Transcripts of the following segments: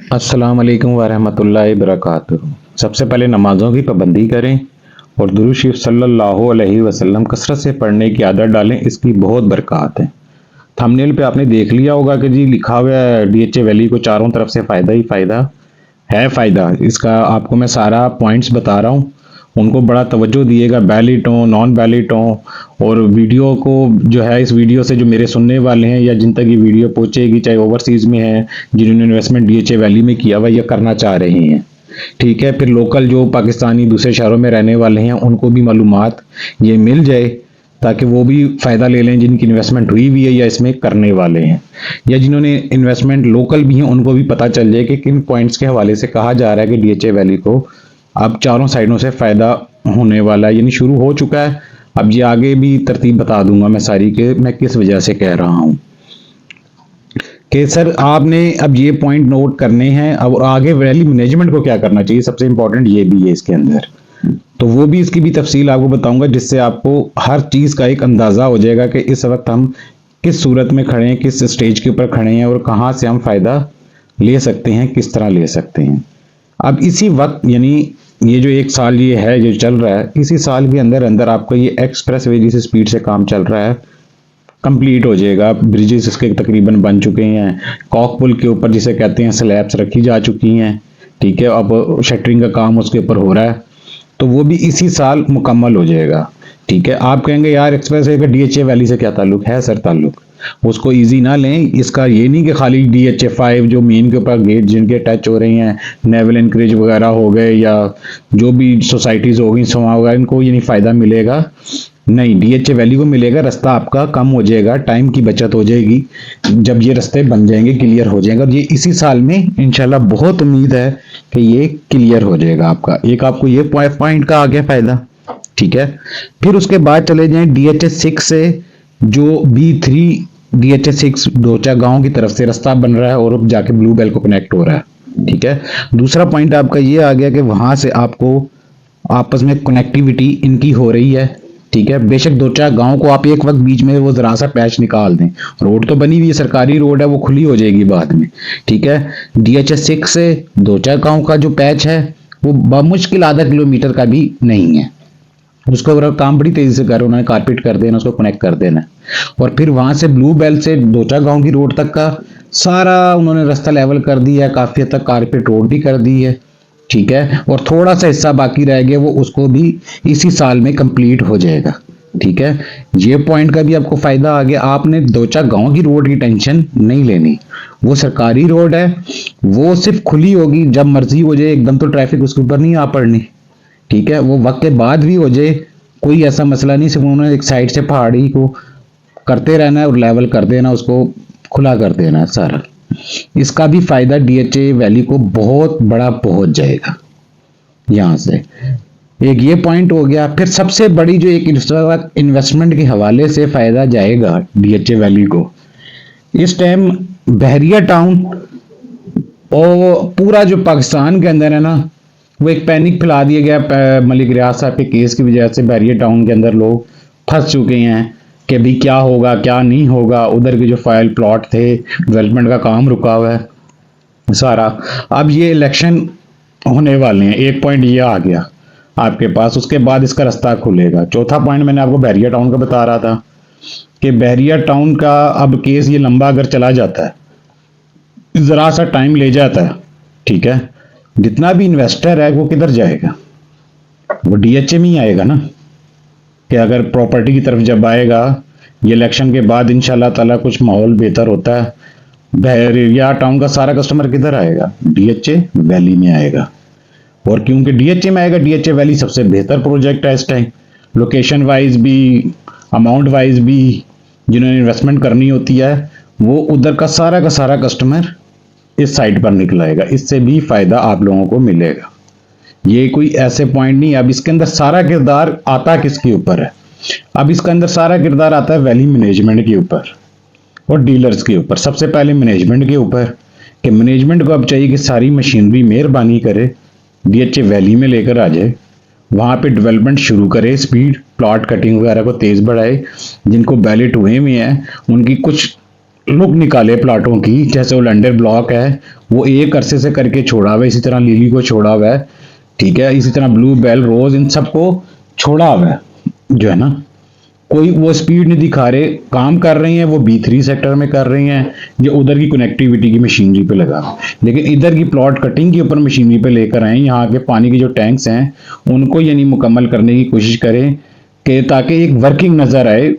अस्सलाम वालेकुम वरहमतुल्लाहि वबरकातुहू। सबसे पहले नमाज़ों की पाबंदी करें और दुरूद शरीफ सल्लल्लाहु अलैहि वसल्लम कसरत से पढ़ने की आदत डालें, इसकी बहुत बरक़ात है। थंबनेल पे आपने देख लिया होगा कि जी लिखा हुआ है डीएचए वैली को चारों तरफ से फ़ायदा ही फ़ायदा है। फ़ायदा इसका आपको मैं सारा पॉइंट्स बता रहा हूँ, उनको बड़ा तवज्जो दिएगा, वैलिड हो नॉन वैलिड हो। और वीडियो को जो है, इस वीडियो से जो मेरे सुनने वाले हैं या जिन तक ये वीडियो पहुंचेगी, चाहे ओवरसीज़ में है, जिन्होंने इन्वेस्टमेंट डीएचए वैली में किया हुआ या करना चाह रहे हैं, ठीक है, फिर लोकल जो पाकिस्तानी दूसरे शहरों में रहने वाले हैं उनको भी मालूमात ये मिल जाए, ताकि वो भी फ़ायदा ले लें जिनकी इन्वेस्टमेंट हुई भी है या इसमें करने वाले हैं, या जिन्होंने इन्वेस्टमेंट लोकल भी हैं उनको भी पता चल जाए कि किन पॉइंट्स के हवाले से कहा जा रहा है कि डीएचए वैली को अब चारों साइडों से फ़ायदा होने वाला है, यानी शुरू हो चुका है। अब ये आगे भी तरतीब बता दूंगा मैं सारी के मैं किस वजह से कह रहा हूँ कि सर आपने अब ये पॉइंट नोट करने हैं। अब आगे वैली मैनेजमेंट को क्या करना चाहिए, सबसे इंपॉर्टेंट ये भी है इसके अंदर, तो वो भी इसकी भी तफसील आपको बताऊंगा, जिससे आपको हर चीज़ का एक अंदाज़ा हो जाएगा कि इस वक्त हम किस सूरत में खड़े हैं, किस स्टेज के ऊपर खड़े हैं और कहाँ से हम फ़ायदा ले सकते हैं, किस तरह ले सकते हैं। अब इसी वक्त यानी ये जो एक साल ये है जो चल रहा है, इसी साल के अंदर अंदर आपका ये एक्सप्रेस वे जिस स्पीड से काम चल रहा है कंप्लीट हो जाएगा। ब्रिजेस इसके तकरीबन बन चुके हैं, कॉक पुल के ऊपर जिसे कहते हैं स्लैब्स रखी जा चुकी हैं, ठीक है, अब शटरिंग का काम उसके ऊपर हो रहा है, तो वो भी इसी साल मुकम्मल हो जाएगा। ठीक है, आप कहेंगे यार एक्सप्रेस वे का डीएचए वैली से क्या ताल्लुक है? सर ताल्लुक, उसको इजी ना लें। इसका ये नहीं कि खाली डीएचए 5 जो मेन के ऊपर गेट जिनके टच हो रही हैं, नेवल एनकरेज वगैरह हो गए या जो भी सोसाइटीज़ हो गई समा होगा, इनको ये नहीं फ़ायदा मिलेगा। नहीं, डीएचए वैली को मिलेगा, रास्ता आपका कम हो जाएगा, टाइम की बचत हो जाएगी जब ये रास्ते बन जाएंगे, क्लियर हो जाएगा। ये इसी साल में इंशाल्लाह बहुत उम्मीद है कि ये क्लियर हो जाएगा आपका। एक आपको ये पॉइंट का आ गया फायदा, ठीक है। फिर उसके बाद चले जाएं डीएचएस 6 से जो बी 3 डीएचएस 6 दोचा गांव की तरफ से रास्ता बन रहा है और अब जाके ब्लू बेल को कनेक्ट हो रहा है, ठीक है। दूसरा पॉइंट आपका ये आ गया कि वहां से आपको आपस में कनेक्टिविटी इनकी हो रही है, ठीक है। बेशक दो चार गांव को आप एक वक्त बीच में वो जरा सा पैच निकाल दें, रोड तो बनी हुई है, सरकारी रोड है, वो खुली हो जाएगी बाद में, ठीक है। डीएचएस 6 से दो चार गांव का जो पैच है वो बमुश्किल आधा किलोमीटर का भी नहीं है, उसको अगर काम बड़ी तेजी से कर उन्होंने कारपेट कर देना, उसको कनेक्ट कर देना। और फिर वहां से ब्लू बेल से दो चार गांव की रोड तक का सारा उन्होंने रास्ता लेवल कर दिया है, काफी हद तक कारपेट रोड भी कर दी है, ठीक है। और थोड़ा सा हिस्सा बाकी रह गया, वो उसको भी इसी साल में कंप्लीट हो जाएगा, ठीक है। ये पॉइंट का भी आपको फायदा आ गया। आपने दो चार गांव की रोड की टेंशन नहीं लेनी, वो सरकारी रोड है, वो सिर्फ खुली होगी जब मर्जी हो जाए, एकदम तो ट्रैफिक उसके ऊपर नहीं आ पड़नी, ठीक है। वो वक्त के बाद भी हो जाए, कोई ऐसा मसला नहीं, सिर्फ उन्होंने एक साइड से पहाड़ी को करते रहना है और लेवल कर देना, उसको खुला कर देना है सारा। इसका भी फायदा डीएचए वैली को बहुत बड़ा पहुंच जाएगा यहां से। एक ये पॉइंट हो गया। फिर सबसे बड़ी जो एक इन्वेस्टमेंट के हवाले से फायदा जाएगा डीएचए वैली को, इस टाइम बहरिया टाउन और पूरा जो पाकिस्तान के अंदर है ना, वो एक पैनिक फैला दिया गया मलिक रियाज साहब के केस की वजह से। बहरिया टाउन के अंदर लोग फंस चुके हैं कि भाई क्या होगा क्या नहीं होगा। उधर के जो फाइल प्लॉट थे, डेवलपमेंट का काम रुका हुआ है सारा। अब ये इलेक्शन होने वाले हैं, एक पॉइंट ये आ गया आपके पास, उसके बाद इसका रास्ता खुलेगा। चौथा पॉइंट मैंने आपको बहरिया टाउन का बता रहा था कि बहरिया टाउन का अब केस ये लंबा अगर चला जाता है, जरा सा टाइम ले जाता है, ठीक है, जितना भी इन्वेस्टर है वो किधर जाएगा? वो डीएचए में ही आएगा ना, कि अगर प्रॉपर्टी की तरफ जब आएगा ये इलेक्शन के बाद इंशाल्लाह ताला कुछ माहौल बेहतर होता है, बहरिया टाउन का सारा कस्टमर किधर आएगा? डीएचए वैली में आएगा। और क्योंकि डीएचए में आएगा, डीएचए वैली सबसे बेहतर प्रोजेक्ट है इस टाइम, लोकेशन वाइज भी, अमाउंट वाइज भी। जिन्होंने इन्वेस्टमेंट करनी होती है वो उधर का सारा कस्टमर इस साइड पर निकल आएगा, इससे भी फायदा आप लोगों को मिलेगा। ये कोई ऐसे पॉइंट नहीं। अब इसके अंदर सारा किरदार आता किसके ऊपर है? अब इसके अंदर सारा किरदार आता है वैली मैनेजमेंट के ऊपर और डीलर्स के ऊपर। सबसे पहले मैनेजमेंट के ऊपर, कि मैनेजमेंट को अब चाहिए कि सारी मशीनरी मेहरबानी करे डीएचए वैली में लेकर आ जाए, वहां पे डेवलपमेंट शुरू करे, स्पीड प्लॉट कटिंग वगैरह को तेज बढ़ाए। जिनको बैलेट हुए हैं उनकी कुछ लुक निकाले प्लाटों की, जैसे वो लैंडर ब्लॉक है वो एक अरसे से करके छोड़ा हुआ है, इसी तरह लिली को छोड़ा हुआ है, ठीक है, इसी तरह ब्लू बेल रोज इन सबको छोड़ा हुआ है, जो है ना, कोई वो स्पीड नहीं दिखा रहे, काम कर रही हैं वो B3 सेक्टर में कर रही हैं, ये उधर की कनेक्टिविटी की मशीनरी पे लगा, लेकिन इधर की प्लॉट कटिंग के ऊपर मशीनरी पे लेकर आए, यहाँ के पानी के जो टैंक्स हैं उनको यानी मुकम्मल करने की कोशिश करें कि ताकि एक वर्किंग नजर आए,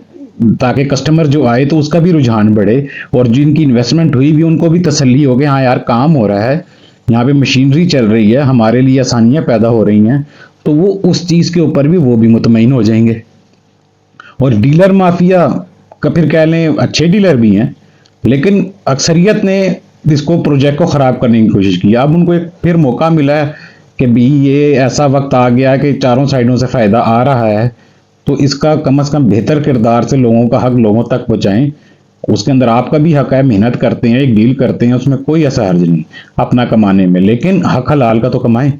ताकि कस्टमर जो आए तो उसका भी रुझान बढ़े, और जिनकी इन्वेस्टमेंट हुई भी उनको भी तसल्ली हो गई, हाँ यार काम हो रहा है, यहाँ पे मशीनरी चल रही है, हमारे लिए आसानियां पैदा हो रही हैं, तो वो उस चीज़ के ऊपर भी वो भी मुतमईन हो जाएंगे। और डीलर माफिया का फिर कह लें, अच्छे डीलर भी हैं, लेकिन अक्सरियत ने इसको प्रोजेक्ट को ख़राब करने की कोशिश की। अब उनको एक फिर मौका मिला है कि भी ये ऐसा वक्त आ गया है कि चारों साइडों से फ़ायदा आ रहा है, तो इसका कम से कम बेहतर किरदार से लोगों का हक लोगों तक पहुँचाएं। उसके अंदर आपका भी हक है, मेहनत करते हैं, एक डील करते हैं, उसमें कोई ऐसा हर्ज नहीं अपना कमाने में, लेकिन हक हलाल का तो कमाएं,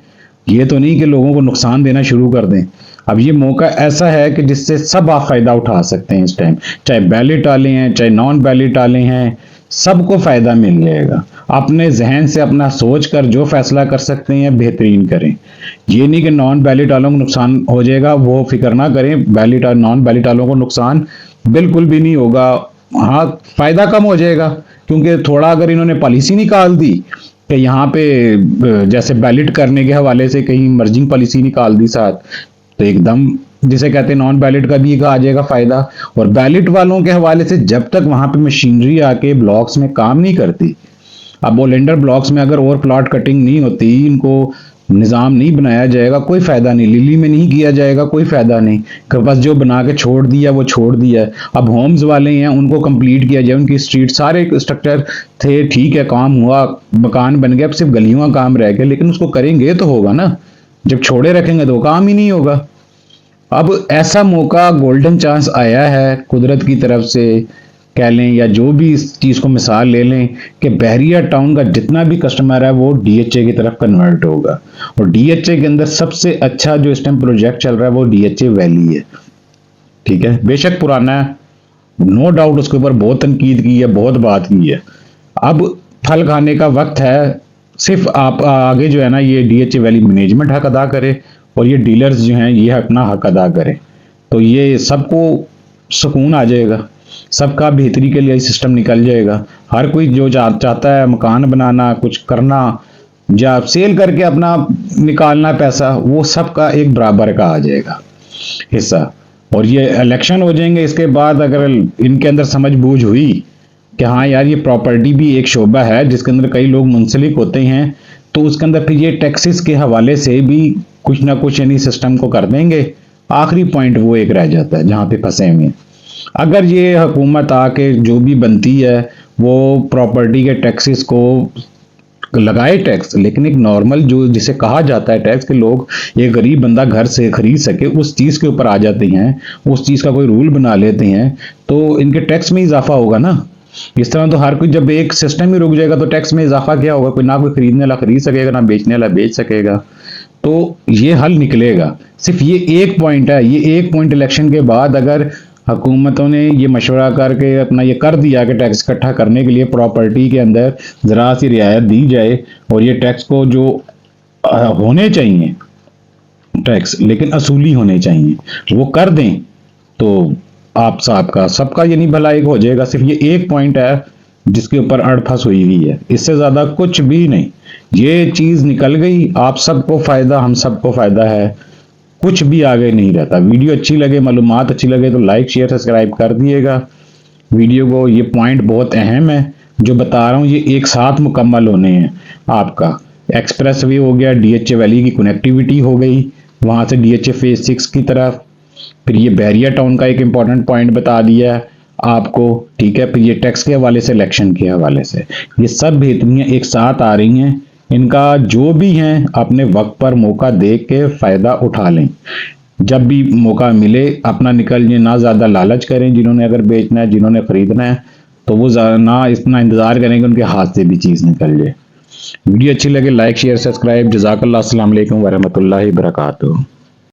ये तो नहीं कि लोगों को नुकसान देना शुरू कर दें। अब ये मौका ऐसा है कि जिससे सब आप फायदा उठा सकते हैं इस टाइम, चाहे बैलेट वाले हैं चाहे नॉन बैलेट वाले हैं, सबको फायदा मिल जाएगा। अपने जहन से अपना सोच कर जो फैसला कर सकते हैं बेहतरीन करें, ये नहीं कि नॉन बैलेट वालों को नुकसान हो जाएगा वो फिक्र ना करें, बैलेट और नॉन बैलेट वालों को नुकसान बिल्कुल भी नहीं होगा। हाँ, फायदा कम हो जाएगा, क्योंकि थोड़ा अगर इन्होंने पॉलिसी निकाल दी कि यहाँ पे जैसे बैलेट करने के हवाले से कहीं मर्जिंग पॉलिसी निकाल दी साथ, तो एकदम जिसे कहते हैं नॉन बैलेट का भी आ जाएगा फायदा। और बैलेट वालों के हवाले से जब तक वहां पे मशीनरी आके ब्लॉक्स में काम नहीं करती, अब वो लेंडर ब्लॉक्स में अगर और प्लॉट कटिंग नहीं होती, इनको निज़ाम नहीं बनाया जाएगा, कोई फ़ायदा नहीं, लिली में नहीं किया जाएगा, कोई फ़ायदा नहीं, कि बस जो बना के छोड़ दिया वो छोड़ दिया है। अब होम्स वाले हैं उनको कंप्लीट किया जाए, उनकी स्ट्रीट सारे स्ट्रक्चर थे, ठीक है, काम हुआ, मकान बन गया, अब सिर्फ गलियों का काम रह गया, लेकिन उसको करेंगे तो होगा ना, जब छोड़े रखेंगे तो काम ही नहीं होगा। अब ऐसा मौका गोल्डन चांस आया है कुदरत की तरफ से, कह लें या जो भी इस चीज़ को मिसाल ले लें, कि बहरिया टाउन का जितना भी कस्टमर है वो DHA की तरफ कन्वर्ट होगा। और DHA के अंदर सबसे अच्छा जो इस टाइम प्रोजेक्ट चल रहा है वो DHA वैली है, ठीक है, बेशक पुराना है, नो डाउट उसके ऊपर बहुत तनकीद की है, बहुत बात की है, अब फल खाने का वक्त है। सिर्फ आप आगे जो है ना ये DHA वैली मैनेजमेंट हक अदा करे, और ये डीलर्स जो हैं ये अपना हक अदा करें, तो ये सबको सुकून आ जाएगा, सबका बेहतरी के लिए सिस्टम निकल जाएगा। हर कोई जो चाहता है मकान बनाना, कुछ करना या सेल करके अपना निकालना पैसा, वो सबका एक बराबर का आ जाएगा हिस्सा। और ये इलेक्शन हो जाएंगे इसके बाद, अगर इनके अंदर समझ बूझ हुई कि हाँ यार ये प्रॉपर्टी भी एक शोबा है जिसके अंदर कई लोग मुंसलिक होते हैं, तो उसके अंदर फिर ये टैक्सेस के हवाले से भी कुछ ना कुछ यानी सिस्टम को कर देंगे। आखिरी पॉइंट वो एक रह जाता है जहाँ पे फंसे हुए हैं। अगर ये हुकूमत आके जो भी बनती है वो प्रॉपर्टी के टैक्सेस को लगाए टैक्स, लेकिन एक नॉर्मल जो जिसे कहा जाता है टैक्स, के लोग ये गरीब बंदा घर से खरीद सके उस चीज़ के ऊपर आ जाते हैं, उस चीज़ का कोई रूल बना लेते हैं, तो इनके टैक्स में इजाफा होगा ना। इस तरह तो हर कोई, जब एक सिस्टम ही रुक जाएगा तो टैक्स में इजाफा क्या होगा, कोई ना कोई खरीदने वाला खरीद सकेगा ना बेचने वाला बेच सकेगा, तो ये हल निकलेगा। सिर्फ ये एक पॉइंट है, ये एक पॉइंट इलेक्शन के बाद अगर हुकूमतों ने ये मशवरा करके अपना ये कर दिया कि टैक्स इकट्ठा करने के लिए प्रॉपर्टी के अंदर ज़रा सी रियायत दी जाए, और ये टैक्स को जो होने चाहिए टैक्स, लेकिन असूली होने चाहिए, वो कर दें, तो आप साहब का सबका यानी भला एक हो जाएगा। सिर्फ ये एक पॉइंट है जिसके ऊपर अड़फस हुई हुई है, इससे ज़्यादा कुछ भी नहीं। ये चीज़ निकल गई, आप सबको फ़ायदा, हम सबको फ़ायदा है, कुछ भी आगे नहीं रहता। वीडियो अच्छी लगे, मालूमात अच्छी लगे तो लाइक शेयर सब्सक्राइब कर दिएगा वीडियो को। ये पॉइंट बहुत अहम है जो बता रहा हूँ, ये एक साथ मुकम्मल होने हैं। आपका एक्सप्रेस वे हो गया, DHA वैली की कनेक्टिविटी हो गई, वहाँ से DHA फेज 6 की तरफ, फिर ये बहरिया टाउन का एक इम्पॉर्टेंट पॉइंट बता दिया है आपको, ठीक है, फिर ये टैक्स के हवाले से, इलेक्शन के हवाले से, ये सब बेहतरियाँ एक साथ आ रही हैं। इनका जो भी हैं अपने वक्त पर मौका देख के फ़ायदा उठा लें, जब भी मौका मिले अपना निकल जाए, ना ज़्यादा लालच करें। जिन्होंने अगर बेचना है, जिन्होंने ख़रीदना है, तो वो ना इतना इंतज़ार करें कि उनके हाथ से भी चीज़ निकल जाए। वीडियो अच्छी लगे लाइक शेयर सब्सक्राइब। जज़ाकल्लाह, अस्सलाम वालेकुम वरहमतुल्लाहि वबरकातुहू।